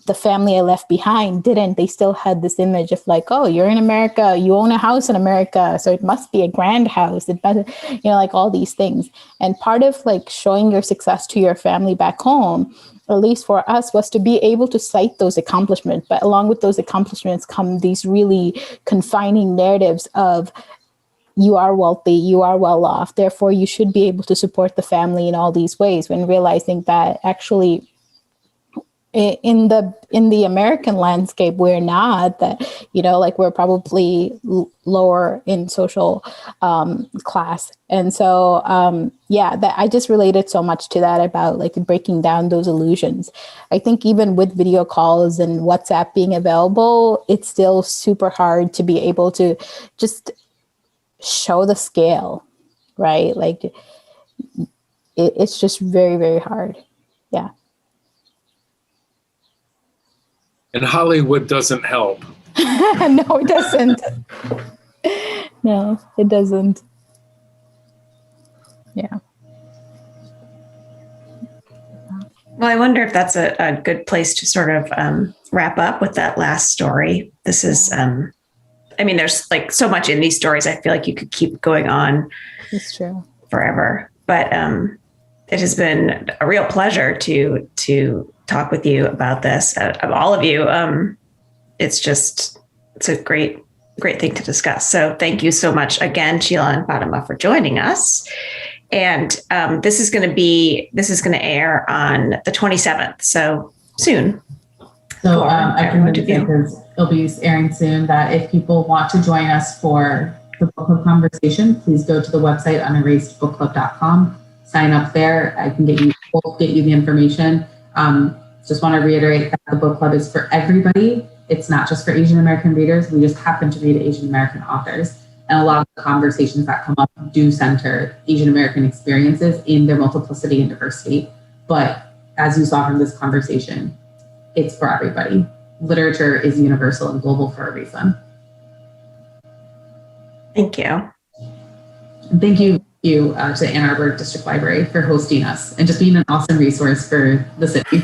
the family I left behind didn't. They still had this image of like, oh, you're in America, you own a house in America, so it must be a grand house. It doesn't, like all these things. And part of like showing your success to your family back home, at least for us, was to be able to cite those accomplishments. But along with those accomplishments come these really confining narratives of, you are wealthy, you are well off, therefore you should be able to support the family in all these ways, when realizing that actually in the American landscape, we're not, that, like we're probably lower in social class. And so, that I just related so much to that about like breaking down those illusions. I think even with video calls and WhatsApp being available, it's still super hard to be able to just show the scale, right? Like it's just very, very hard. Yeah. And Hollywood doesn't help. No, it doesn't. No, it doesn't. Yeah. Well, I wonder if that's a good place to sort of wrap up with that last story. This is, there's like so much in these stories. I feel like you could keep going on. It's true. Forever. But it has been a real pleasure to talk with you about this, of all of you. It's a great thing to discuss. So thank you so much again, Sheila and Fatema, for joining us. And this is going to air on the 27th, so soon. So I can say, because it'll be airing soon, that if people want to join us for the book club conversation, please go to the website unerasedbookclub.com. Sign up there. I can get you the information. Just want to reiterate that the book club is for everybody. It's not just for Asian American readers. We just happen to read Asian American authors. And a lot of the conversations that come up do center Asian American experiences in their multiplicity and diversity. But as you saw from this conversation, it's for everybody. Literature is universal and global for a reason. Thank you. And thank you to the Ann Arbor District Library for hosting us and just being an awesome resource for the city.